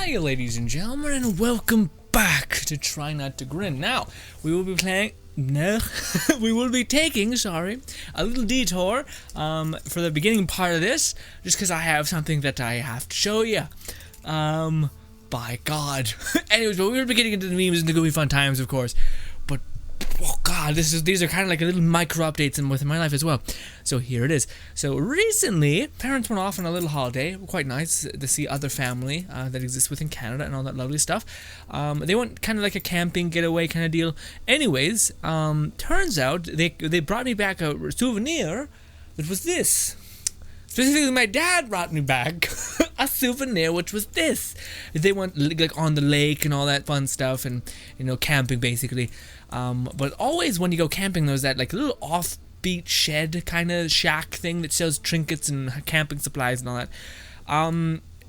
Hi, ladies and gentlemen, and welcome back to Try Not to Grin. Now, we will be taking, a little detour for the beginning part of this, just because I have something that I have to show you. By God. Anyways, but we're getting into the memes and the goofy fun times, of course. But oh God, these are kind of like a little micro updates within my life as well. So here it is. So recently, parents went off on a little holiday. Quite nice to see other family that exists within Canada and all that lovely stuff. They went kind of like a camping getaway kind of deal. Anyways, turns out they brought me back a souvenir that was this. Specifically, my dad brought me back a souvenir, which was this. They went like on the lake and all that fun stuff, and camping basically. But always when you go camping, there's that like little offbeat shed kind of shack thing that sells trinkets and camping supplies and all that.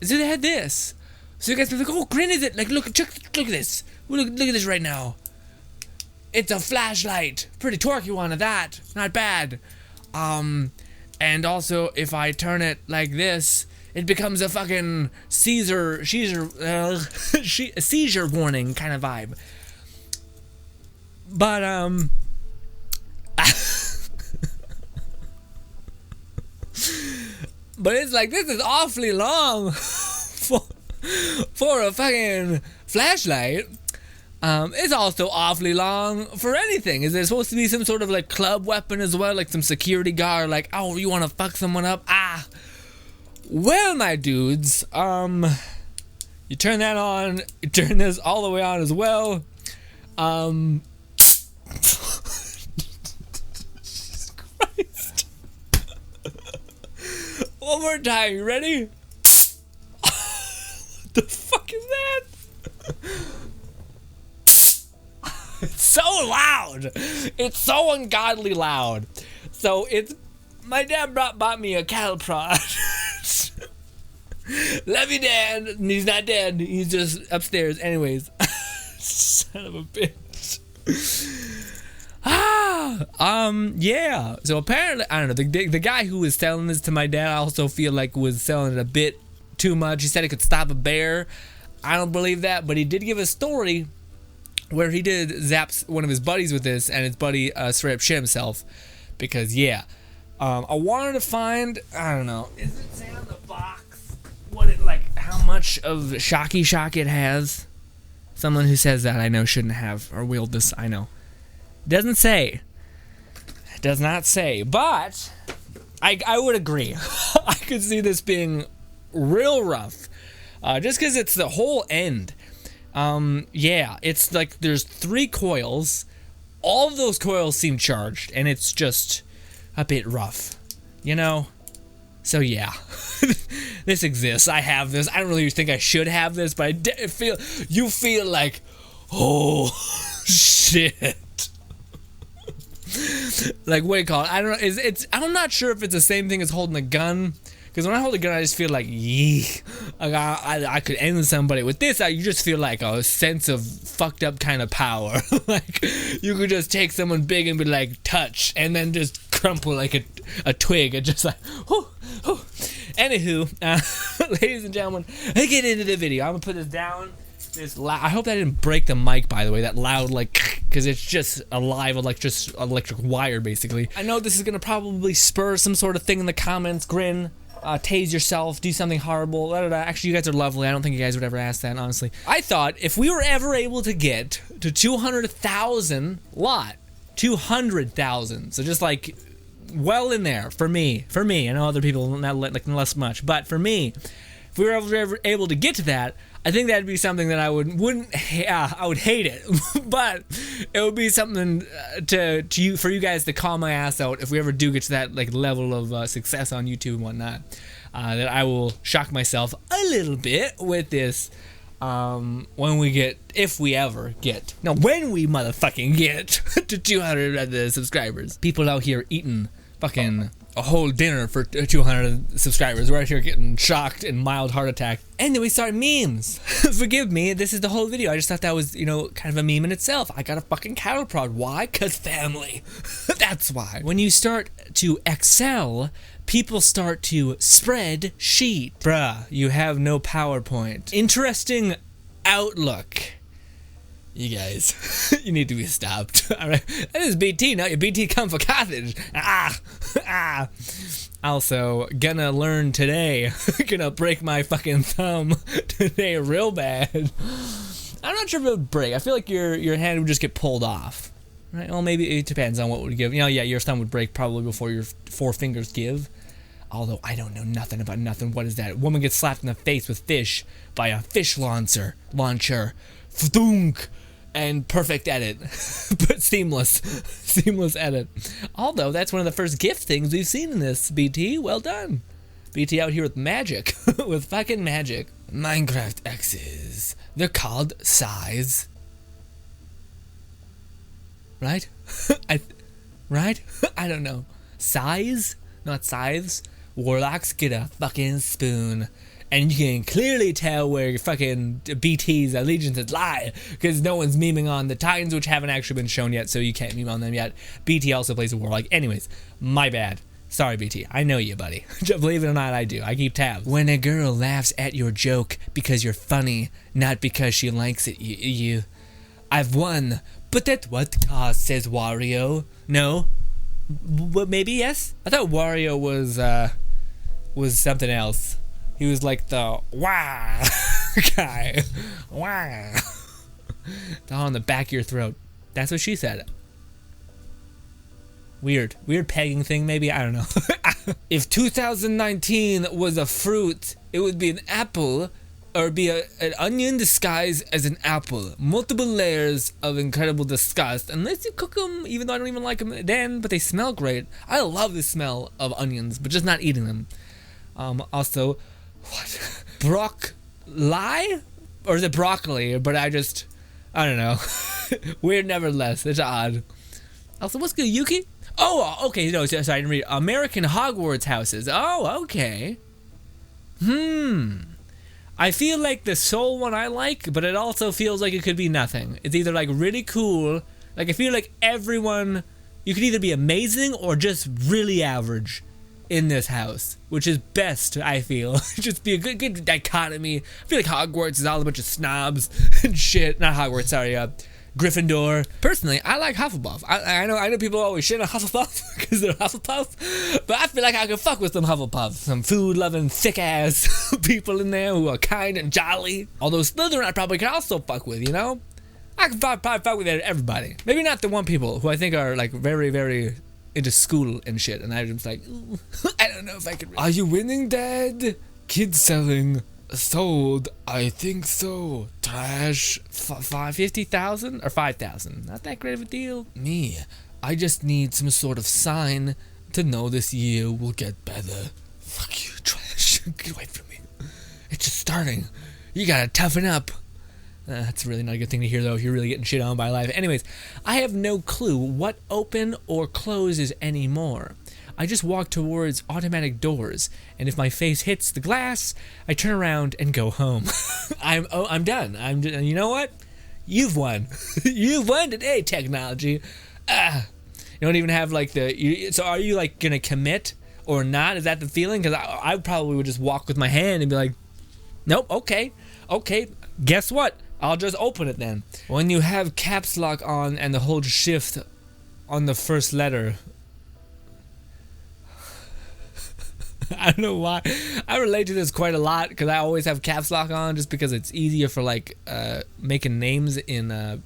So they had this. So you guys were like, "Oh, Grin, is it? Like, look at this. Look at this right now. It's a flashlight. Pretty torquey one of that. Not bad. And also, if I turn it like this, it becomes a fucking seizure warning kind of vibe." But, but it's like, this is awfully long for a fucking flashlight. It's also awfully long for anything. Is there supposed to be some sort of like club weapon as well? Like some security guard, like, oh, you want to fuck someone up? Well, my dudes, you turn that on, you turn this all the way on as well. Jesus Christ. One more time, you ready? What the fuck is that? It's so loud. It's so ungodly loud. So my dad bought me a cattle prod. Love you, Dad. He's not dead. He's just upstairs. Anyways. Son of a bitch. Yeah. So apparently, I don't know, the guy who was selling this to my dad, I also feel like was selling it a bit too much. He said it could stop a bear. I don't believe that, but he did give a story where he did zap one of his buddies with this, and his buddy straight up shit himself. Because, yeah. I wanted to find, I don't know, does it say on the box how much of shock it has? Someone who says that I know shouldn't have or wield this, I know. Doesn't say. It does not say. But I would agree. I could see this being real rough. Just because it's the whole end. Yeah, it's like there's 3 coils. All of those coils seem charged, and it's just a bit rough. So yeah. This exists. I have this. I don't really think I should have this, but you feel like, oh shit. Like, what do you call it? I don't know. I'm not sure if it's the same thing as holding a gun. Because when I hold a gun, I just feel like, yee. Like I could end somebody. With this, you just feel like a sense of fucked up kind of power. Like, you could just take someone big and be like, touch, and then just crumple like a twig, and just like, whoo, whoo. Anywho, ladies and gentlemen, let's get into the video. I'm gonna put this down. I hope that didn't break the mic, by the way, that loud, like, because it's just a live electric wire, basically. I know this is gonna probably spur some sort of thing in the comments. Grin. Tase yourself, do something horrible. Actually, you guys are lovely. I don't think you guys would ever ask that, honestly. I thought if we were ever able to get to 200,000 lot, 200,000, so just like well in there for me. I know other people not like less much, but for me, if we were ever able to get to that, I think that'd be something that I would hate it, but it would be something for you guys to call my ass out if we ever do get to that like level of success on YouTube and whatnot. That I will shock myself a little bit with this when we ever get when we motherfucking get to 200 subscribers. People out here eating fucking a whole dinner for 200 subscribers. We're out here getting shocked and mild heart attack. Anyway, sorry, memes. Forgive me, this is the whole video. I just thought that was, kind of a meme in itself. I got a fucking cattle prod. Why? 'Cause family. That's why. When you start to excel people start to spread sheet. Bruh, you have no PowerPoint. Interesting outlook. You guys, you need to be stopped. All right, that is BT. Now your BT come for Carthage. Also, gonna learn today. Gonna break my fucking thumb today real bad. I'm not sure if it would break. I feel like your hand would just get pulled off. Right? Well, maybe it depends on what would give. Yeah, your thumb would break probably before your 4 fingers give. Although I don't know nothing about nothing. What is that? Woman gets slapped in the face with fish by a fish launcher. Fdunk. And perfect edit. But seamless edit. Although that's one of the first gift things we've seen in this, BT. Well done. BT out here with magic. With fucking magic. Minecraft X's. They're called size. Right? Right? I don't know. Size? Not scythes. Warlocks get a fucking spoon. And you can clearly tell where your fucking BT's allegiances lie, because no one's memeing on the Titans, which haven't actually been shown yet, so you can't meme on them yet. BT also plays a warlock. Anyways, my bad. Sorry, BT. I know you, buddy. Believe it or not, I do. I keep tabs. When a girl laughs at your joke because you're funny, not because she likes it, I've won. But at what cost, says Wario. No? Maybe yes? I thought Wario was something else. He was like the wah guy. Wah. On the back of your throat. That's what she said. Weird pegging thing maybe, I don't know. If 2019 was a fruit, it would be an apple, or be an onion disguised as an apple. Multiple layers of incredible disgust, unless you cook them, even though I don't even like them then, but they smell great. I love the smell of onions, but just not eating them. Also, what? Broccoli? Or is it broccoli? But I don't know. Weird nevertheless. It's odd. Also, what's good, Yuki? Oh, okay. No, sorry, I didn't read. American Hogwarts houses. Oh, okay. I feel like the Soul one I like, but it also feels like it could be nothing. It's either like really cool. Like I feel like everyone, you could either be amazing or just really average in this house, which is best, I feel. Just be a good dichotomy. I feel like Hogwarts is all a bunch of snobs and shit. Not Hogwarts, sorry, Gryffindor. Personally, I like Hufflepuff. I know people always shit on Hufflepuff because they're Hufflepuff, but I feel like I could fuck with some Hufflepuffs. Some food-loving, thick-ass people in there who are kind and jolly. Although Slytherin I probably could also fuck with, you know? I could probably fuck with everybody. Maybe not the one people who I think are like very, very into school and shit, and I'm just like, I don't know if I could really. Are you winning, Dad? Kids selling. Sold. I think so. Trash. 50,000 or 5,000. Not that great of a deal. Me. I just need some sort of sign to know this year will get better. Fuck you, trash. Get away from me. It's just starting. You gotta toughen up. That's really not a good thing to hear, though, if you're really getting shit on by life. Anyways, I have no clue what open or closes anymore. I just walk towards automatic doors, and if my face hits the glass, I turn around and go home. I'm done. You know what? You've won. You've won today, technology. You don't even have like so are you like gonna commit or not? Is that the feeling? Because I probably would just walk with my hand and be like, nope, okay, guess what? I'll just open it then. When you have caps lock on and the hold shift on the first letter. I don't know why. I relate to this quite a lot because I always have caps lock on just because it's easier for like making names in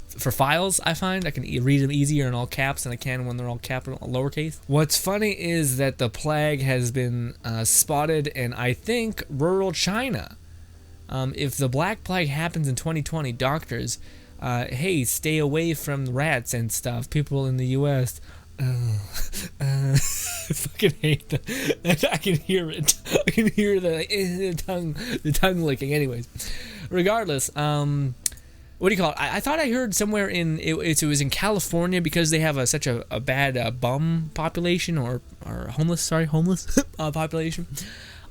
for files. I find I can read them easier in all caps than I can when they're all capital lowercase. What's funny is that the plague has been spotted in, I think, rural China. If the Black Plague happens in 2020, doctors, hey, stay away from rats and stuff. People in the U.S. I fucking hate that. I can hear it. I can hear the tongue licking. Anyways, regardless, what do you call it? I thought I heard somewhere it was in California because they have such a bad bum population or homeless population.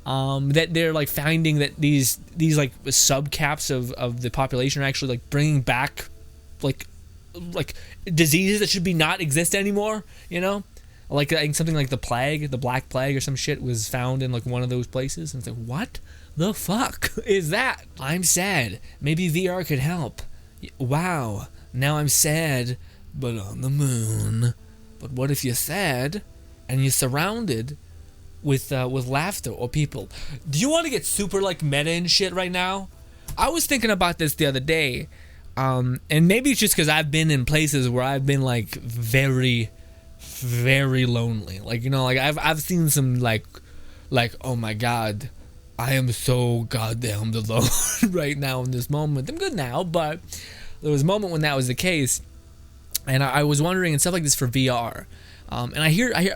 That they're like finding that these like subcaps of the population are actually like bringing back like diseases that should be not exist anymore, you know? Like I think something like the plague, the Black Plague or some shit was found in like one of those places. And it's like, what the fuck is that? I'm sad. Maybe VR could help. Wow. Now I'm sad, but on the moon. But what if you're sad and you're surrounded with laughter or people? Do you want to get super like meta and shit right now? I was thinking about this the other day, and maybe it's just because I've been in places where I've been like very, very lonely. Like, you know, like I've seen some like oh my god, I am so goddamn alone right now in this moment. I'm good now, but there was a moment when that was the case, and I was wondering, and stuff like this for VR. And I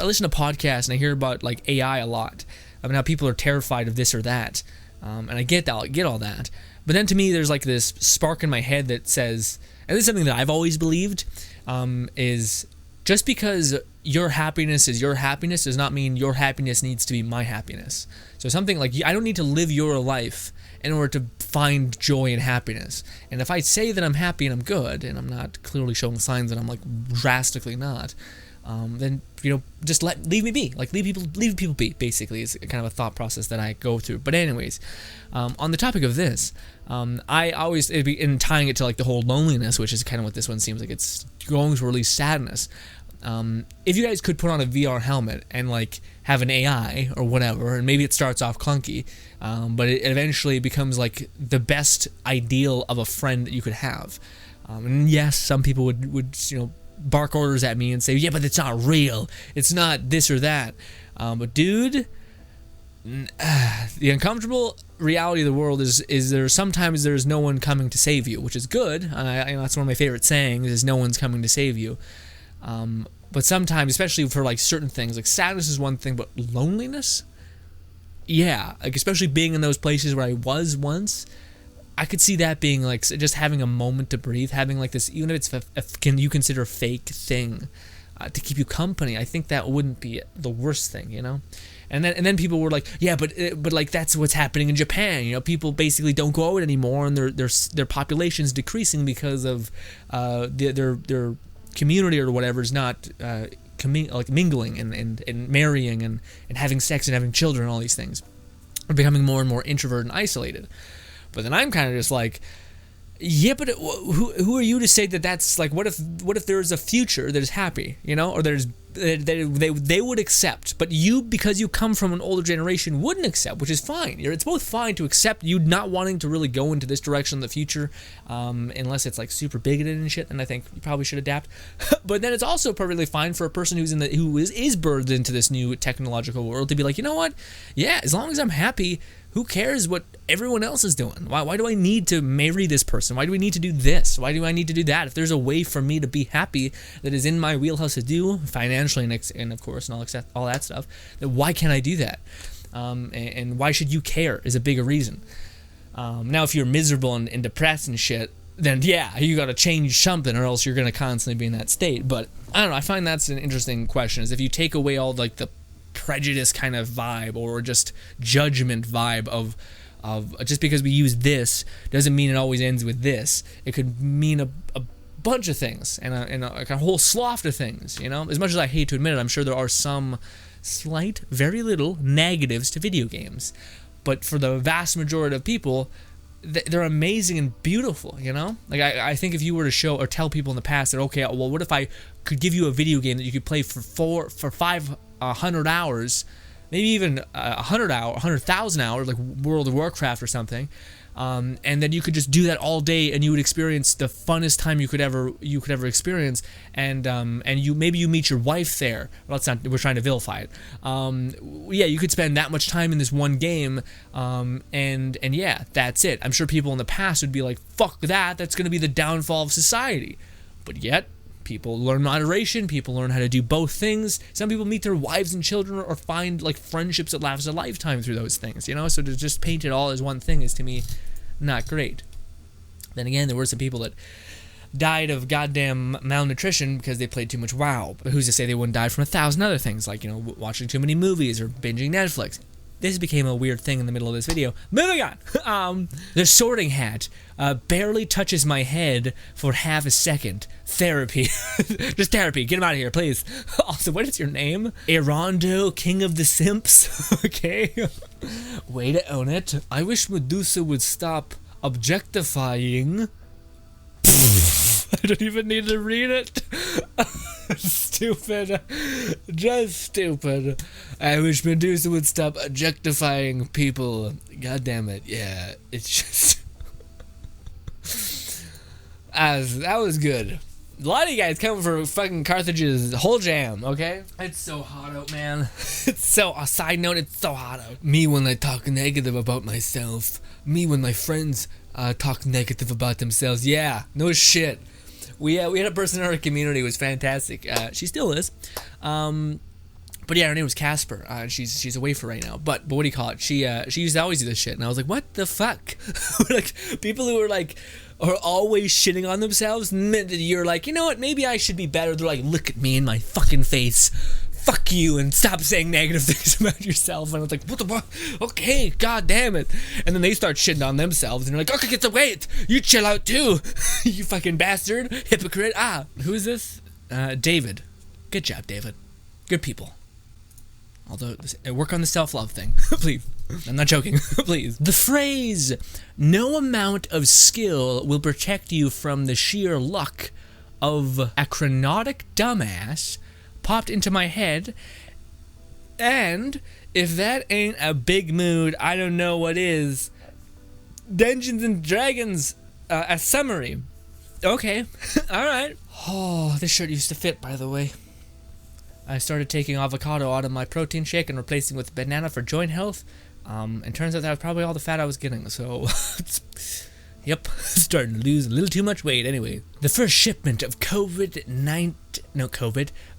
listen to podcasts and I hear about like AI a lot. I mean, how people are terrified of this or that, and I get all that. But then to me, there's like this spark in my head that says, and this is something that I've always believed, is just because your happiness is your happiness does not mean your happiness needs to be my happiness. So something like, I don't need to live your life in order to find joy and happiness. And if I say that I'm happy and I'm good, and I'm not clearly showing signs that I'm like drastically not, then, you know, just leave me be. Like, leave people be, basically, is kind of a thought process that I go through. But anyways, on the topic of this, I always, in tying it to like the whole loneliness, which is kind of what this one seems like, it's going to release sadness. If you guys could put on a VR helmet and like have an AI or whatever, and maybe it starts off clunky, but it eventually becomes like the best ideal of a friend that you could have. And yes, some people would you know, bark orders at me and say, yeah, but it's not real, it's not this or that. But dude, the uncomfortable reality of the world is sometimes there's no one coming to save you, which is good. You know, that's one of my favorite sayings, is no one's coming to save you. But sometimes, especially for like certain things, like sadness is one thing, but loneliness, yeah, like especially being in those places where I was once, I could see that being like just having a moment to breathe, having like this, even if it's can you consider fake thing to keep you company. I think that wouldn't be the worst thing, you know. And then people were like, yeah, but like that's what's happening in Japan. You know, people basically don't go out anymore, and their population's decreasing because of their community or whatever is not like mingling and marrying and having sex and having children and all these things. They're becoming more and more introverted and isolated. But then I'm kind of just like, yeah, but who are you to say that that's like, what if there's a future that is happy, you know, or they would accept, but you, because you come from an older generation, wouldn't accept, which is fine. It's both fine to accept you not wanting to really go into this direction in the future, unless it's like super bigoted and shit, and I think you probably should adapt. But then it's also perfectly fine for a person who is birthed into this new technological world to be like, you know what, yeah, as long as I'm happy, who cares what everyone else is doing? Why do I need to marry this person? Why do we need to do this? Why do I need to do that? If there's a way for me to be happy that is in my wheelhouse to do, financially and of course, and all that stuff, then why can't I do that? And why should you care is a bigger reason. Now, if you're miserable and depressed and shit, then yeah, you got to change something, or else you're going to constantly be in that state. But I don't know, I find that's an interesting question, is if you take away all like the prejudice kind of vibe or just judgment vibe of just because we use this doesn't mean it always ends with this. It could mean a bunch of things and a whole slough of things, you know. As much as I hate to admit it, I'm sure there are some slight, very little negatives to video games, but for the vast majority of people, they're amazing and beautiful, you know. Like I think if you were to show or tell people in the past that, okay, well, what if I could give you a video game that you could play for 500 hours, maybe even 100,000 hours, like World of Warcraft or something, and then you could just do that all day, and you would experience the funnest time you could ever experience, and you meet your wife there. Well, it's not, we're trying to vilify it. Yeah, you could spend that much time in this one game, and yeah, that's it. I'm sure people in the past would be like, fuck that, that's going to be the downfall of society. But yet, people learn moderation, people learn how to do both things. Some people meet their wives and children or find like friendships that last a lifetime through those things, you know. So to just paint it all as one thing is, to me, not great. Then again, there were some people that died of goddamn malnutrition because they played too much WoW. But who's to say they wouldn't die from 1,000 other things, like, you know, watching too many movies or binging Netflix? this became a weird thing in the middle of this video. Moving on. The sorting hat barely touches my head for half a second. Therapy. Just therapy. Get him out of here, please. Also, what is your name? Erondo, King of the Simps. Okay. Way to own it. I wish Medusa would stop objectifying. I don't even need to read it. Stupid. Just stupid. I wish Medusa would stop objectifying people. God damn it. Yeah, it's just... that was good. A lot of you guys coming for fucking Carthage's whole jam, okay? It's so hot out, man. It's so... A side note, it's so hot out. Me when I talk negative about myself. Me when my friends talk negative about themselves. Yeah, no shit. We had a person in our community who was fantastic. She still is. But yeah, her name was Casper. She's away for right now. But what do you call it? She used to always do this shit, and I was like, what the fuck? Like, people who are always shitting on themselves, you're like, you know what? Maybe I should be better. They're like, look at me in my fucking face. Fuck you, and stop saying negative things about yourself. And I was like, what the fuck? Okay, god damn it. And then they start shitting on themselves, and they're like, okay, get the weight. You chill out too. You fucking bastard. Hypocrite. Who is this? David. Good job, David. Good people. Although, work on the self-love thing. Please. I'm not joking. Please. The phrase, no amount of skill will protect you from the sheer luck of a chronotic dumbass popped into my head, and if that ain't a big mood, I don't know what is. Dungeons and Dragons, a summary. Okay. Alright. Oh, this shirt used to fit, by the way. I started taking avocado out of my protein shake and replacing with banana for joint health. And turns out that was probably all the fat I was getting, so... Yep, starting to lose a little too much weight anyway. The first shipment of COVID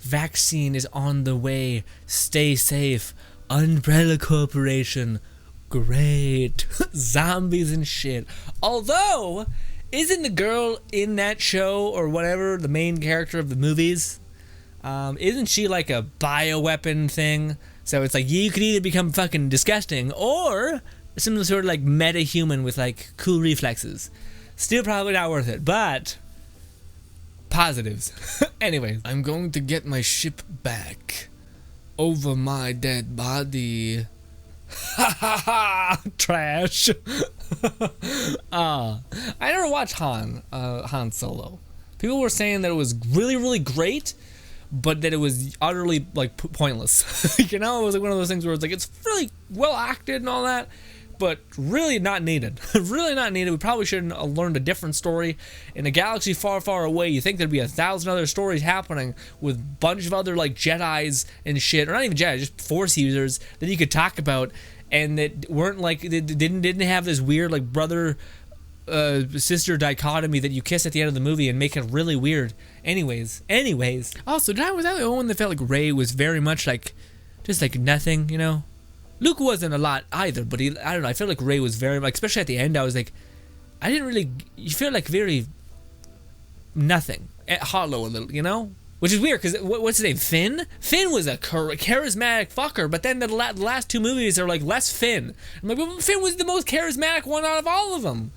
vaccine is on the way. Stay safe. Umbrella Corporation. Great. Zombies and shit. Although, isn't the girl in that show or whatever, the main character of the movies, isn't she like a bioweapon thing? So it's like you could either become fucking disgusting or some sort of like meta-human with like cool reflexes. Still probably not worth it, but positives. Anyways, I'm going to get my ship back over my dead body. Ha ha ha! Trash. I never watched Han Solo. People were saying that it was really, really great, but that it was utterly like pointless. You know, it was like one of those things where it's like it's really well acted and all that, but really not needed. Really not needed. We probably should have learned a different story. In a galaxy far, far away, you think there'd be 1,000 other stories happening with a bunch of other like Jedis and shit, or not even Jedi, just Force users that you could talk about, and that weren't like they didn't have this weird like brother sister dichotomy that you kiss at the end of the movie and make it really weird. Anyways. Also, was I the only one that felt like Rey was very much like just like nothing, you know? Luke wasn't a lot either, but I don't know, I felt like Rey was very, like, especially at the end, I was like, you feel like very nothing, hollow a little, you know? Which is weird, because what's his name, Finn? Finn was a charismatic fucker, but then the last two movies are like less Finn. I'm like, well, Finn was the most charismatic one out of all of them.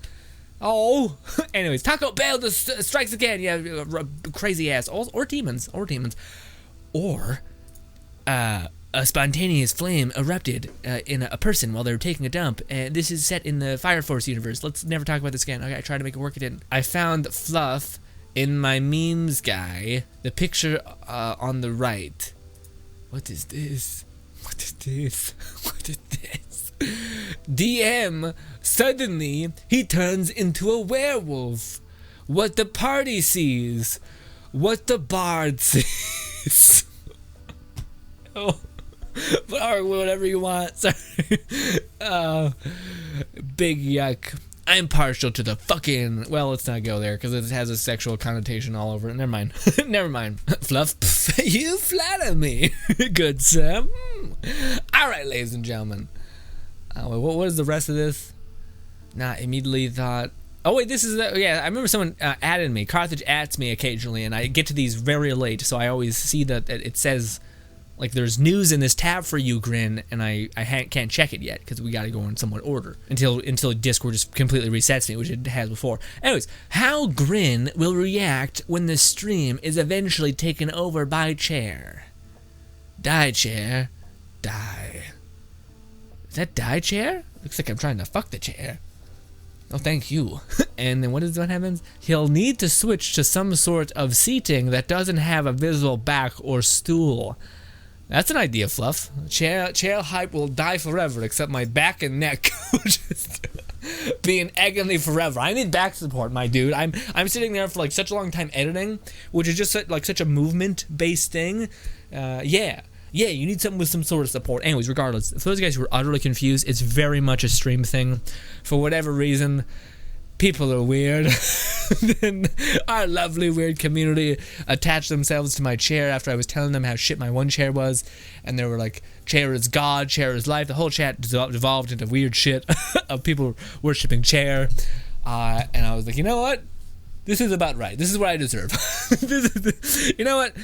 Oh, anyways, Taco Bell just strikes again, yeah, crazy ass, or demons, or, a spontaneous flame erupted in a person while they were taking a dump, and this is set in the Fire Force universe. Let's never talk about this again. Okay, I tried to make it work, it didn't. I found fluff in my memes guy, the picture on the right. What is this? What is this? What is this? DM, suddenly he turns into a werewolf. What the party sees. What the bard sees. Oh. Or whatever you want. Sorry. Big yuck. I'm partial to the fucking... Well, let's not go there, because it has a sexual connotation all over it. Never mind. Never mind. Fluff, you flatter me. Good, sir. Alright, ladies and gentlemen. What is the rest of this? Nah, immediately thought... Oh, wait, this is... yeah, I remember someone added me. Carthage adds me occasionally, and I get to these very late, so I always see that it says... Like there's news in this tab for you, Grin, and I can't check it yet because we got to go in somewhat order until Discord just completely resets me, which it has before. Anyways, how Grin will react when the stream is eventually taken over by Chair. Die, Chair. Die. Is that die, Chair? Looks like I'm trying to fuck the chair. Oh, thank you. And then what happens? He'll need to switch to some sort of seating that doesn't have a visible back or stool. That's an idea, Fluff. Chair hype will die forever, except my back and neck will just be in agony forever. I need back support, my dude. I'm sitting there for like such a long time editing, which is just like such a movement-based thing. Yeah, you need something with some sort of support. Anyways, regardless, for those guys who are utterly confused, it's very much a stream thing. For whatever reason, people are weird. Then our lovely weird community attached themselves to my chair after I was telling them how shit my one chair was, and they were like, chair is God, chair is life. The whole chat devolved into weird shit of people worshiping chair, and I was like, you know what? This is about right. This is what I deserve. You know what?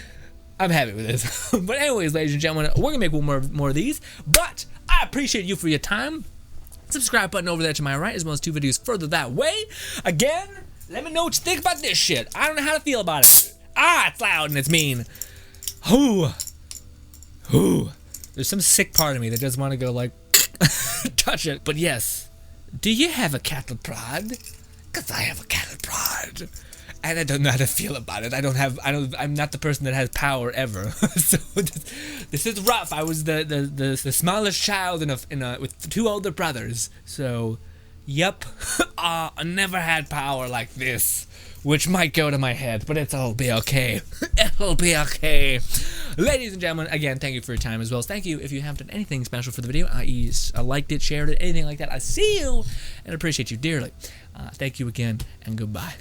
I'm happy with this. But anyways, ladies and gentlemen, we're gonna make one more of these. But I appreciate you for your time. Subscribe button over there to my right, as well as 2 videos further that way. Again, let me know what you think about this shit. I don't know how to feel about it. It's loud and it's mean. There's some sick part of me that doesn't want to go like touch it. But yes, do you have a cattle prod? Cause I have a cattle prod. And I don't know how to feel about it. I'm not the person that has power ever. So this is rough. I was the smallest child with 2 older brothers. So, yep, I never had power like this, which might go to my head, but it'll be okay. It'll be okay. Ladies and gentlemen, again, thank you for your time, as well as thank you if you have done anything special for the video, i.e. liked it, shared it, anything like that. I see you and appreciate you dearly. Thank you again, and goodbye.